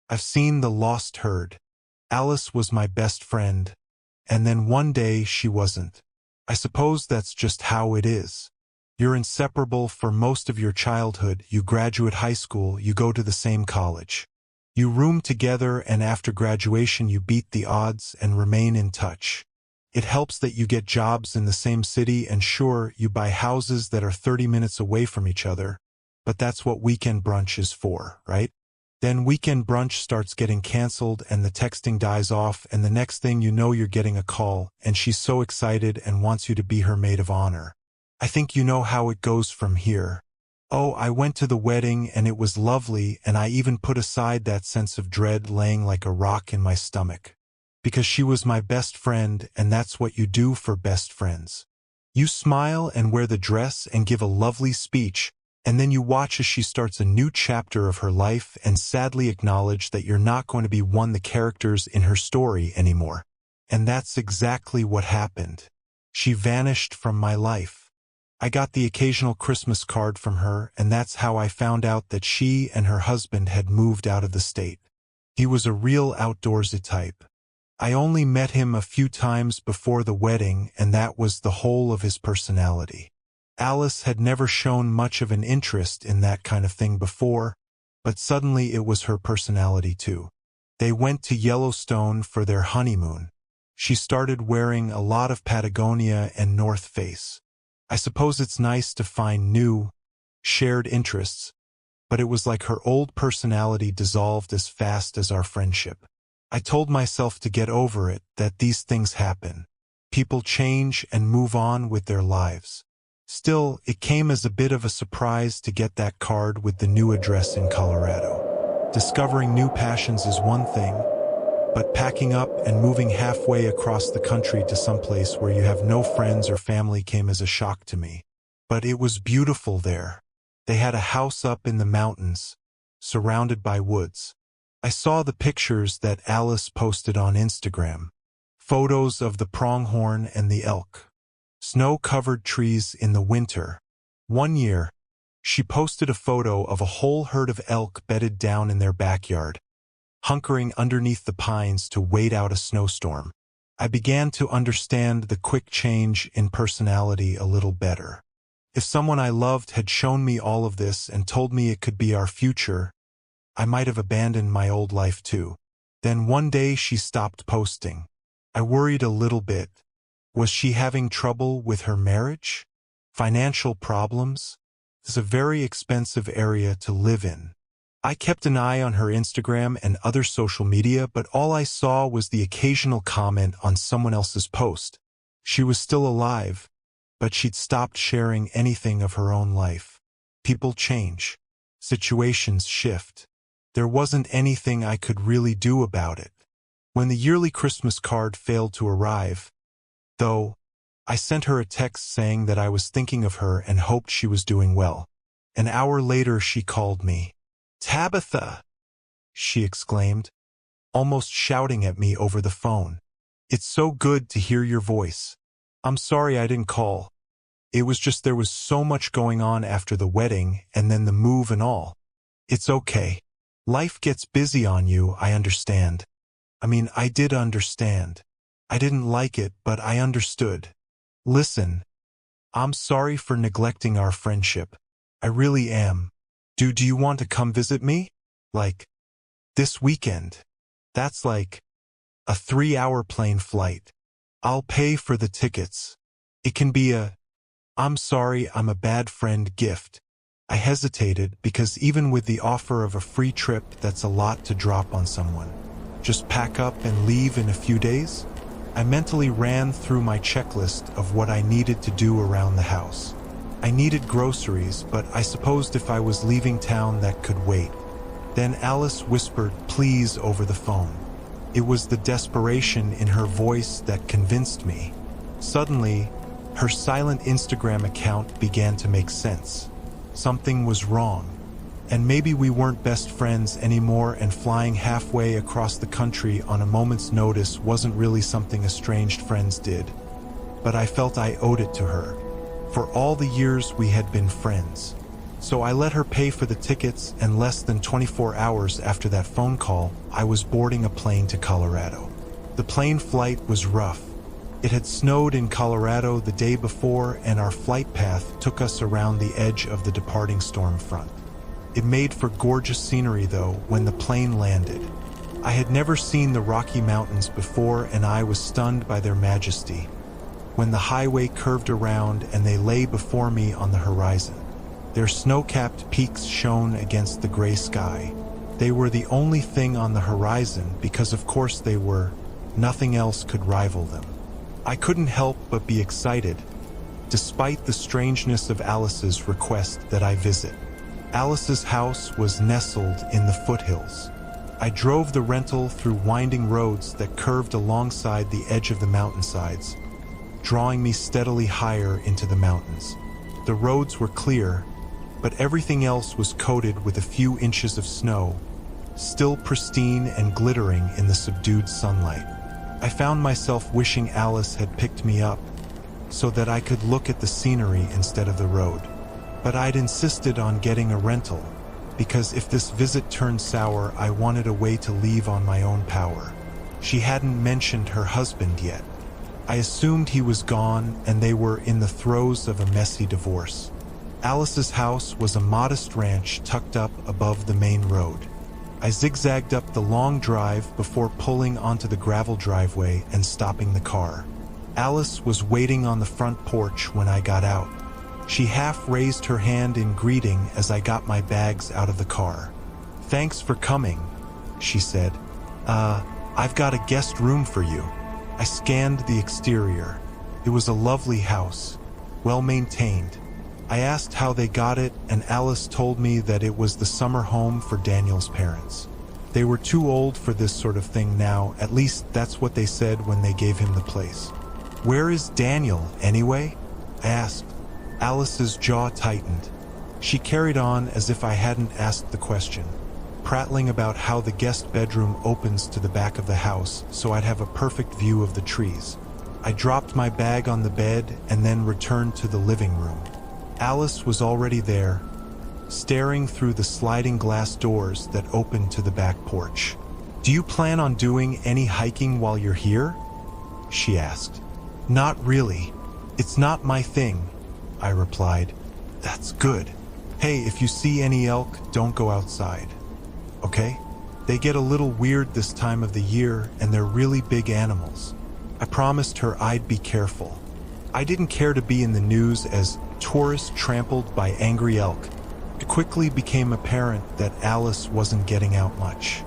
I've seen the lost herd. Alice was my best friend, and then one day she wasn't. I suppose that's just how it is. You're inseparable for most of your childhood, you graduate high school, you go to the same college. You room together, and after graduation you beat the odds and remain in touch. It helps that you get jobs in the same city, and sure, you buy houses that are 30 minutes away from each other, but that's what weekend brunch is for, right? Then weekend brunch starts getting canceled and the texting dies off, and the next thing you know you're getting a call, and she's so excited and wants you to be her maid of honor. I think you know how it goes from here. Oh, I went to the wedding and it was lovely, and I even put aside that sense of dread laying like a rock in my stomach. Because she was my best friend, and that's what you do for best friends. You smile and wear the dress and give a lovely speech, and then you watch as she starts a new chapter of her life and sadly acknowledge that you're not going to be one of the characters in her story anymore. And that's exactly what happened. She vanished from my life. I got the occasional Christmas card from her, and that's how I found out that she and her husband had moved out of the state. He was a real outdoorsy type. I only met him a few times before the wedding, and that was the whole of his personality. Alice had never shown much of an interest in that kind of thing before, but suddenly it was her personality too. They went to Yellowstone for their honeymoon. She started wearing a lot of Patagonia and North Face. I suppose it's nice to find new, shared interests, but it was like her old personality dissolved as fast as our friendship. I told myself to get over it, that these things happen. People change and move on with their lives. Still, it came as a bit of a surprise to get that card with the new address in Colorado. Discovering new passions is one thing, but packing up and moving halfway across the country to someplace where you have no friends or family came as a shock to me. But it was beautiful there. They had a house up in the mountains, surrounded by woods. I saw the pictures that Alice posted on Instagram. Photos of the pronghorn and the elk. Snow-covered trees in the winter. One year, she posted a photo of a whole herd of elk bedded down in their backyard, hunkering underneath the pines to wait out a snowstorm. I began to understand the quick change in personality a little better. If someone I loved had shown me all of this and told me it could be our future, I might have abandoned my old life too. Then one day she stopped posting. I worried a little bit. Was she having trouble with her marriage? Financial problems? It's a very expensive area to live in. I kept an eye on her Instagram and other social media, but all I saw was the occasional comment on someone else's post. She was still alive, but she'd stopped sharing anything of her own life. People change. Situations shift. There wasn't anything I could really do about it. When the yearly Christmas card failed to arrive, though, I sent her a text saying that I was thinking of her and hoped she was doing well. An hour later she called me. "Tabitha!" she exclaimed, almost shouting at me over the phone. "It's so good to hear your voice. I'm sorry I didn't call. It was just there was so much going on after the wedding and then the move and all. It's okay. Life gets busy on you, I understand." I mean, I did understand. I didn't like it, but I understood. "Listen, I'm sorry for neglecting our friendship. I really am. Do you want to come visit me? Like, this weekend? That's like a 3-hour plane flight. I'll pay for the tickets. It can be a, I'm sorry, I'm a bad friend gift." I hesitated because even with the offer of a free trip, that's a lot to drop on someone. Just pack up and leave in a few days? I mentally ran through my checklist of what I needed to do around the house. I needed groceries, but I supposed if I was leaving town that could wait. Then Alice whispered please over the phone. It was the desperation in her voice that convinced me. Suddenly, her silent Instagram account began to make sense. Something was wrong. And maybe we weren't best friends anymore, and flying halfway across the country on a moment's notice wasn't really something estranged friends did. But I felt I owed it to her. For all the years we had been friends. So I let her pay for the tickets, and less than 24 hours after that phone call, I was boarding a plane to Colorado. The plane flight was rough. It had snowed in Colorado the day before, and our flight path took us around the edge of the departing storm front. It made for gorgeous scenery, though, when the plane landed. I had never seen the Rocky Mountains before, and I was stunned by their majesty. When the highway curved around and they lay before me on the horizon, their snow-capped peaks shone against the gray sky. They were the only thing on the horizon because, of course, they were. Nothing else could rival them. I couldn't help but be excited, despite the strangeness of Alice's request that I visit. Alice's house was nestled in the foothills. I drove the rental through winding roads that curved alongside the edge of the mountainsides, drawing me steadily higher into the mountains. The roads were clear, but everything else was coated with a few inches of snow, still pristine and glittering in the subdued sunlight. I found myself wishing Alice had picked me up so that I could look at the scenery instead of the road. But I'd insisted on getting a rental because if this visit turned sour, I wanted a way to leave on my own power. She hadn't mentioned her husband yet. I assumed he was gone and they were in the throes of a messy divorce. Alice's house was a modest ranch tucked up above the main road. I zigzagged up the long drive before pulling onto the gravel driveway and stopping the car. Alice was waiting on the front porch when I got out. She half raised her hand in greeting as I got my bags out of the car. "Thanks for coming," she said. I've got a guest room for you." I scanned the exterior. It was a lovely house, well maintained. I asked how they got it, and Alice told me that it was the summer home for Daniel's parents. They were too old for this sort of thing now, at least that's what they said when they gave him the place. "Where is Daniel, anyway?" I asked. Alice's jaw tightened. She carried on as if I hadn't asked the question, prattling about how the guest bedroom opens to the back of the house so I'd have a perfect view of the trees. I dropped my bag on the bed and then returned to the living room. Alice was already there, staring through the sliding glass doors that opened to the back porch. "Do you plan on doing any hiking while you're here?" she asked. "Not really. It's not my thing," I replied. "That's good. Hey, if you see any elk, don't go outside. Okay? They get a little weird this time of the year, and they're really big animals." I promised her I'd be careful. I didn't care to be in the news as tourists trampled by angry elk. It quickly became apparent that Alice wasn't getting out much.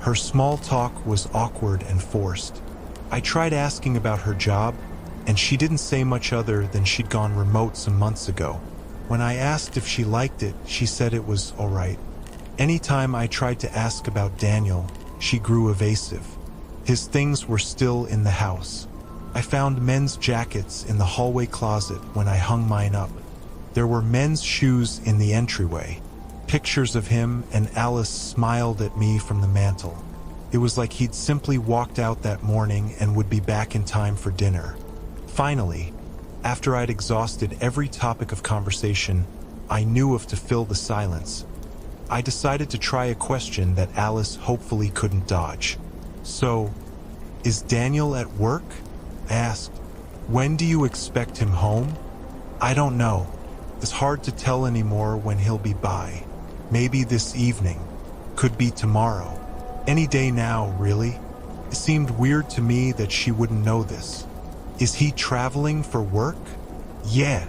Her small talk was awkward and forced. I tried asking about her job, and she didn't say much other than she'd gone remote some months ago. When I asked if she liked it, she said it was all right. Anytime I tried to ask about Daniel, she grew evasive. His things were still in the house. I found men's jackets in the hallway closet when I hung mine up. There were men's shoes in the entryway. Pictures of him, and Alice smiled at me from the mantel. It was like he'd simply walked out that morning and would be back in time for dinner. Finally, after I'd exhausted every topic of conversation I knew of to fill the silence, I decided to try a question that Alice hopefully couldn't dodge. "So, is Daniel at work?" I asked. "When do you expect him home?" "I don't know. It's hard to tell anymore when he'll be by. Maybe this evening. Could be tomorrow. Any day now, really." It seemed weird to me that she wouldn't know this. "Is he traveling for work?" "Yeah."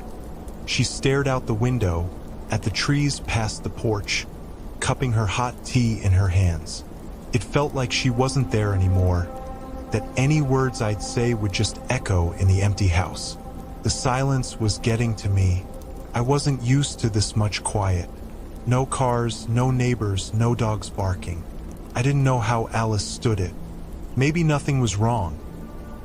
She stared out the window at the trees past the porch, cupping her hot tea in her hands. It felt like she wasn't there anymore, that any words I'd say would just echo in the empty house. The silence was getting to me. I wasn't used to this much quiet. No cars, no neighbors, no dogs barking. I didn't know how Alice stood it. Maybe nothing was wrong.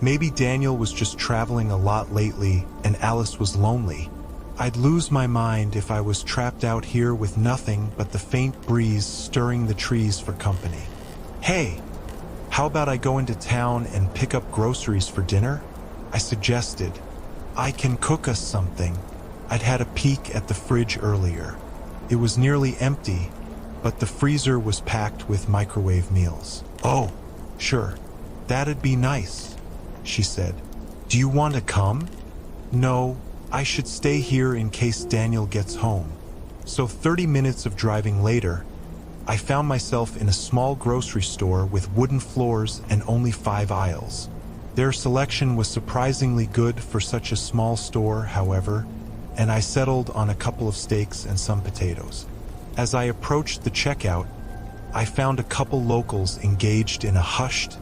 Maybe Daniel was just traveling a lot lately and Alice was lonely. I'd lose my mind if I was trapped out here with nothing but the faint breeze stirring the trees for company. "Hey, how about I go into town and pick up groceries for dinner?" I suggested. "I can cook us something." I'd had a peek at the fridge earlier. It was nearly empty, but the freezer was packed with microwave meals. "Oh, sure. That'd be nice," she said. "Do you want to come?" "No, I should stay here in case Daniel gets home." So 30 minutes of driving later, I found myself in a small grocery store with wooden floors and only 5 aisles. Their selection was surprisingly good for such a small store, however, and I settled on a couple of steaks and some potatoes. As I approached the checkout, I found a couple locals engaged in a hushed,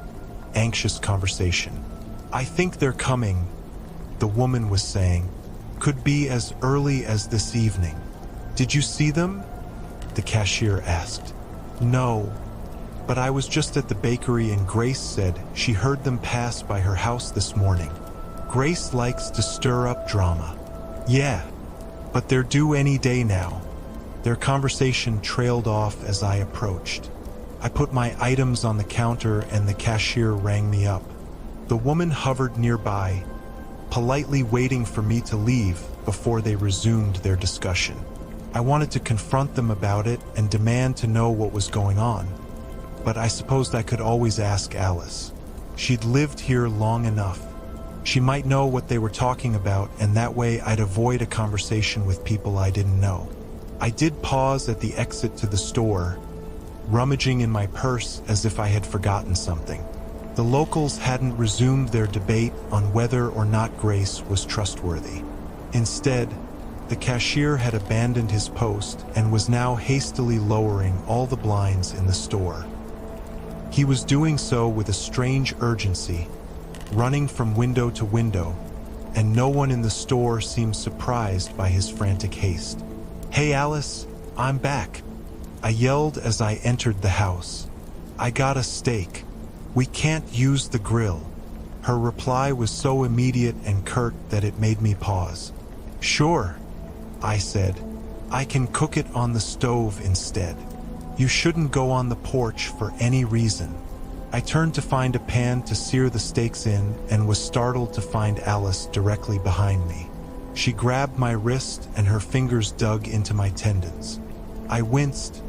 anxious conversation. "I think they're coming," the woman was saying. "Could be as early as this evening." "Did you see them?" the cashier asked. "No, but I was just at the bakery and Grace said she heard them pass by her house this morning. Grace likes to stir up drama." "Yeah, but they're due any day now." Their conversation trailed off as I approached. I put my items on the counter and the cashier rang me up. The woman hovered nearby, politely waiting for me to leave before they resumed their discussion. I wanted to confront them about it and demand to know what was going on, but I supposed I could always ask Alice. She'd lived here long enough. She might know what they were talking about, and that way I'd avoid a conversation with people I didn't know. I did pause at the exit to the store, rummaging in my purse as if I had forgotten something. The locals hadn't resumed their debate on whether or not Grace was trustworthy. Instead, the cashier had abandoned his post and was now hastily lowering all the blinds in the store. He was doing so with a strange urgency, running from window to window, and no one in the store seemed surprised by his frantic haste. "Hey Alice, I'm back," I yelled as I entered the house. "I got a steak. We can't use the grill." Her reply was so immediate and curt that it made me pause. "Sure," I said. "I can cook it on the stove instead. You shouldn't go on the porch for any reason." I turned to find a pan to sear the steaks in and was startled to find Alice directly behind me. She grabbed my wrist and her fingers dug into my tendons. I winced,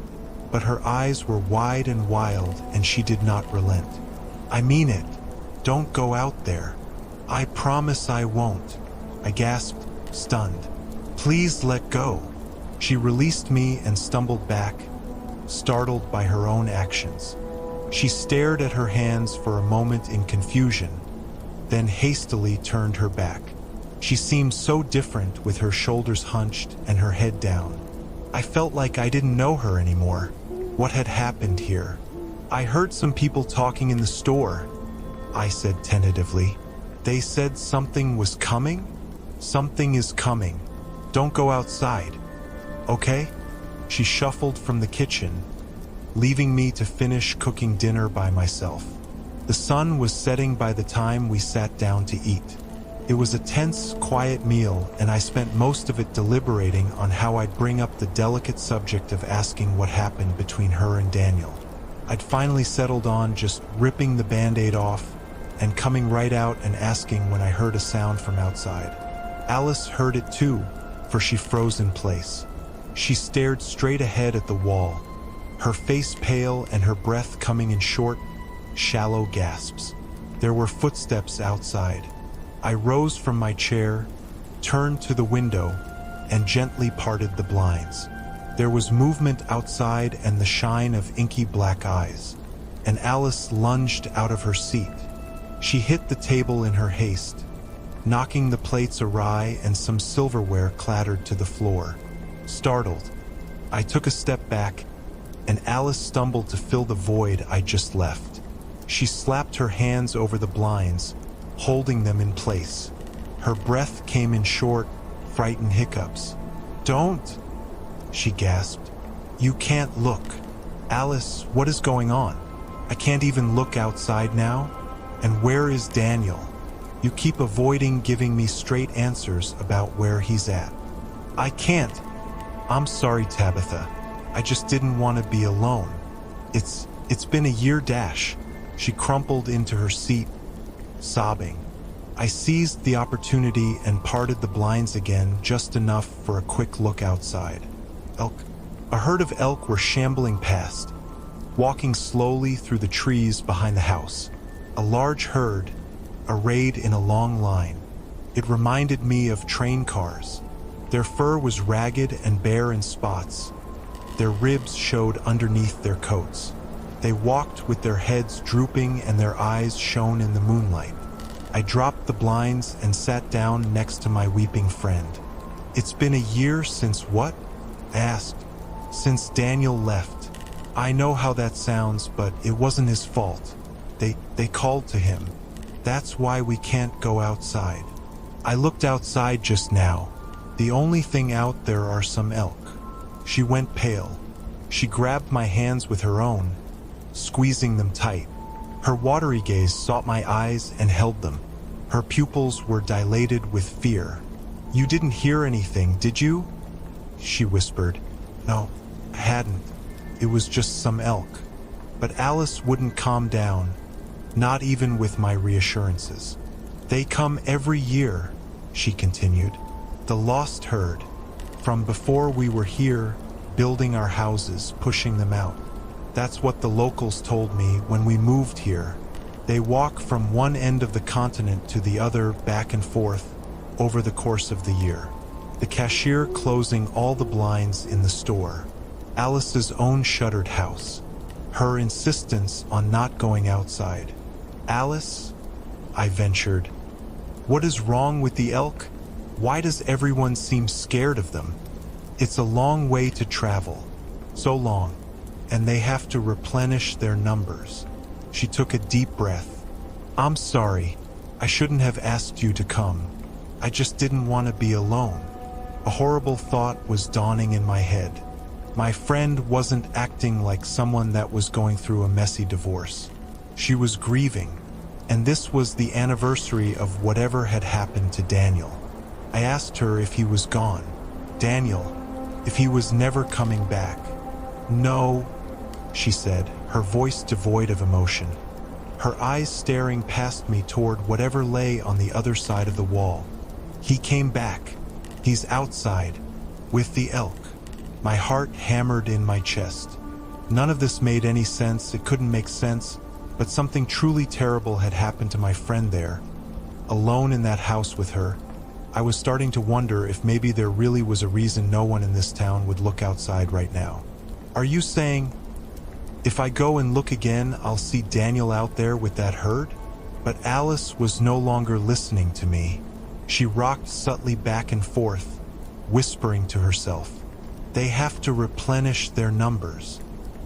but her eyes were wide and wild and she did not relent. "I mean it. Don't go out there." "I promise I won't," I gasped, stunned. "Please let go." She released me and stumbled back, startled by her own actions. She stared at her hands for a moment in confusion, then hastily turned her back. She seemed so different with her shoulders hunched and her head down. I felt like I didn't know her anymore. What had happened here? "I heard some people talking in the store," I said tentatively. "They said something was coming?" "Something is coming. Don't go outside, okay?" She shuffled from the kitchen, leaving me to finish cooking dinner by myself. The sun was setting by the time we sat down to eat. It was a tense, quiet meal, and I spent most of it deliberating on how I'd bring up the delicate subject of asking what happened between her and Daniel. I'd finally settled on just ripping the Band-Aid off and coming right out and asking when I heard a sound from outside. Alice heard it too, for she froze in place. She stared straight ahead at the wall, her face pale and her breath coming in short, shallow gasps. There were footsteps outside. I rose from my chair, turned to the window, and gently parted the blinds. There was movement outside and the shine of inky black eyes, and Alice lunged out of her seat. She hit the table in her haste, knocking the plates awry and some silverware clattered to the floor. Startled, I took a step back, and Alice stumbled to fill the void I just left. She slapped her hands over the blinds, holding them in place. Her breath came in short, frightened hiccups. "Don't!" she gasped. "You can't look." "Alice, what is going on? I can't even look outside now. And where is Daniel? You keep avoiding giving me straight answers about where he's at." "I can't. I'm sorry, Tabitha. I just didn't want to be alone. It's been a year dash." She crumpled into her seat, sobbing. I seized the opportunity and parted the blinds again just enough for a quick look outside. A herd of elk were shambling past, walking slowly through the trees behind the house. A large herd, arrayed in a long line. It reminded me of train cars. Their fur was ragged and bare in spots. Their ribs showed underneath their coats. They walked with their heads drooping and their eyes shone in the moonlight. I dropped the blinds and sat down next to my weeping friend. "It's been a year since what?" I asked. "Since Daniel left." I know how that sounds, but it wasn't his fault. They called to him. That's why we can't go outside. I looked outside just now. The only thing out there are some elk. She went pale. She grabbed my hands with her own, squeezing them tight. Her watery gaze sought my eyes and held them. Her pupils were dilated with fear. "You didn't hear anything, did you?" she whispered. "No, I hadn't. It was just some elk." But Alice wouldn't calm down, not even with my reassurances. "They come every year," she continued. "The lost herd. From before we were here, building our houses, pushing them out. That's what the locals told me when we moved here. They walk from one end of the continent to the other, back and forth, over the course of the year." The cashier closing all the blinds in the store. Alice's own shuttered house. Her insistence on not going outside. "Alice," I ventured, "what is wrong with the elk? Why does everyone seem scared of them? It's a long way to travel. So long. And they have to replenish their numbers." She took a deep breath. "I'm sorry. I shouldn't have asked you to come. I just didn't want to be alone." A horrible thought was dawning in my head. My friend wasn't acting like someone that was going through a messy divorce. She was grieving, and this was the anniversary of whatever had happened to Daniel. I asked her if he was gone. Daniel, if he was never coming back. "No," she said, her voice devoid of emotion. Her eyes staring past me toward whatever lay on the other side of the wall. "He came back. He's outside, with the elk." My heart hammered in my chest. None of this made any sense. It couldn't make sense, but something truly terrible had happened to my friend there. Alone in that house with her, I was starting to wonder if maybe there really was a reason no one in this town would look outside right now. "Are you saying, if I go and look again, I'll see Daniel out there with that herd?" But Alice was no longer listening to me. She rocked subtly back and forth, whispering to herself. "They have to replenish their numbers."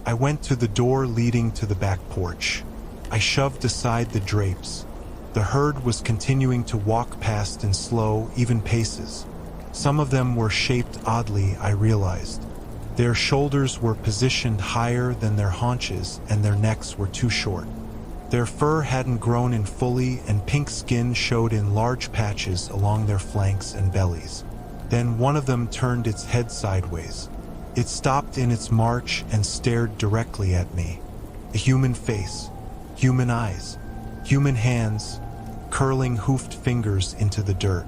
I went to the door leading to the back porch. I shoved aside the drapes. The herd was continuing to walk past in slow, even paces. Some of them were shaped oddly, I realized. Their shoulders were positioned higher than their haunches, and their necks were too short. Their fur hadn't grown in fully, and pink skin showed in large patches along their flanks and bellies. Then one of them turned its head sideways. It stopped in its march and stared directly at me. A human face, human eyes, human hands, curling hoofed fingers into the dirt.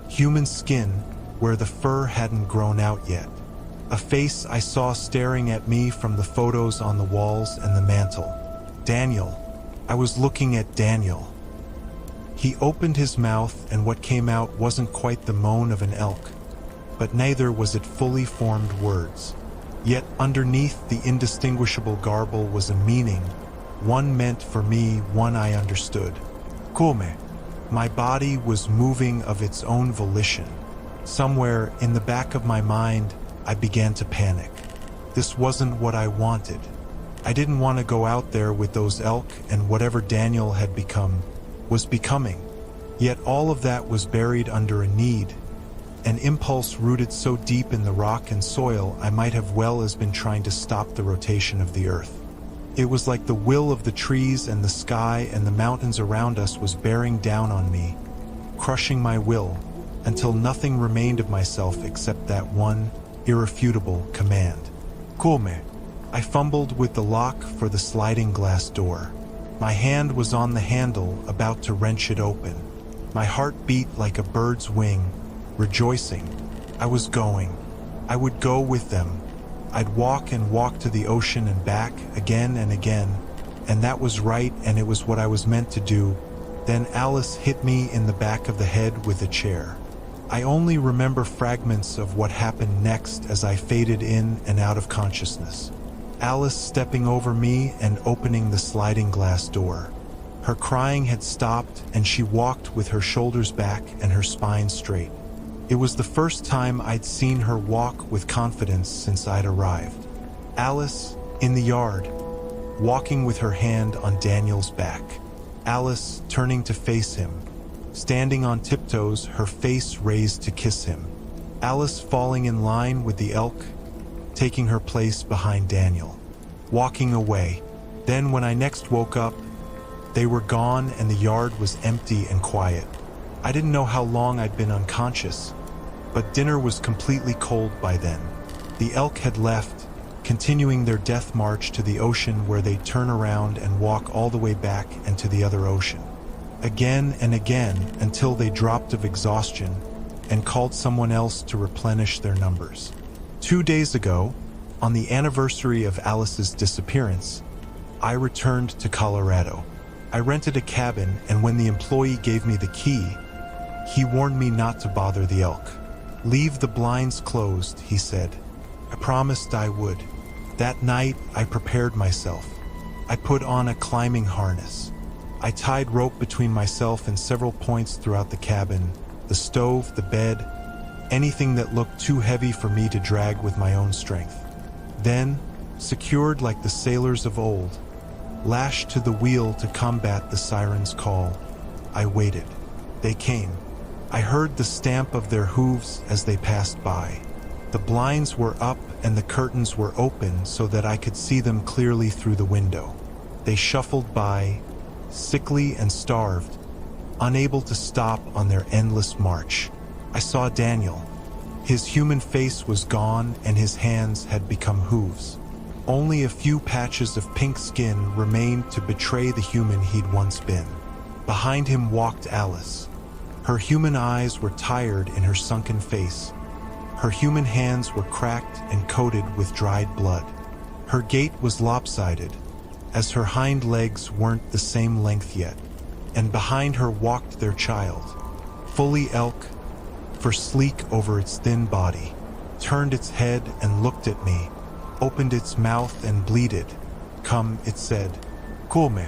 Human skin where the fur hadn't grown out yet. A face I saw staring at me from the photos on the walls and the mantel. Daniel. I was looking at Daniel. He opened his mouth, and what came out wasn't quite the moan of an elk, but neither was it fully formed words. Yet underneath the indistinguishable garble was a meaning, one meant for me, one I understood. Come. My body was moving of its own volition. Somewhere in the back of my mind, I began to panic. This wasn't what I wanted. I didn't want to go out there with those elk, and whatever Daniel had become was becoming. Yet all of that was buried under a need, an impulse rooted so deep in the rock and soil I might have well as been trying to stop the rotation of the earth. It was like the will of the trees and the sky and the mountains around us was bearing down on me, crushing my will, until nothing remained of myself except that one irrefutable command. Come. I fumbled with the lock for the sliding glass door. My hand was on the handle, about to wrench it open. My heart beat like a bird's wing, rejoicing. I was going. I would go with them. I'd walk and walk to the ocean and back again and again, and that was right and it was what I was meant to do. Then Alice hit me in the back of the head with a chair. I only remember fragments of what happened next as I faded in and out of consciousness. Alice stepping over me and opening the sliding glass door. Her crying had stopped and she walked with her shoulders back and her spine straight. It was the first time I'd seen her walk with confidence since I'd arrived. Alice, in the yard, walking with her hand on Daniel's back. Alice turning to face him, standing on tiptoes, her face raised to kiss him. Alice falling in line with the elk, taking her place behind Daniel, walking away. Then when I next woke up, they were gone and the yard was empty and quiet. I didn't know how long I'd been unconscious, but dinner was completely cold by then. The elk had left, continuing their death march to the ocean where they'd turn around and walk all the way back and to the other ocean. Again and again until they dropped of exhaustion and called someone else to replenish their numbers. 2 days ago, on the anniversary of Alice's disappearance, I returned to Colorado. I rented a cabin, and when the employee gave me the key, he warned me not to bother the elk. "Leave the blinds closed," he said. I promised I would. That night, I prepared myself. I put on a climbing harness. I tied rope between myself and several points throughout the cabin, the stove, the bed, anything that looked too heavy for me to drag with my own strength. Then, secured like the sailors of old, lashed to the wheel to combat the siren's call, I waited. They came. I heard the stamp of their hooves as they passed by. The blinds were up and the curtains were open so that I could see them clearly through the window. They shuffled by, sickly and starved, unable to stop on their endless march. I saw Daniel. His human face was gone and his hands had become hooves. Only a few patches of pink skin remained to betray the human he'd once been. Behind him walked Alice. Her human eyes were tired in her sunken face. Her human hands were cracked and coated with dried blood. Her gait was lopsided, as her hind legs weren't the same length yet. And behind her walked their child, fully elk, for sleek over its thin body, turned its head and looked at me, opened its mouth and bleated. "Come," it said. "Come."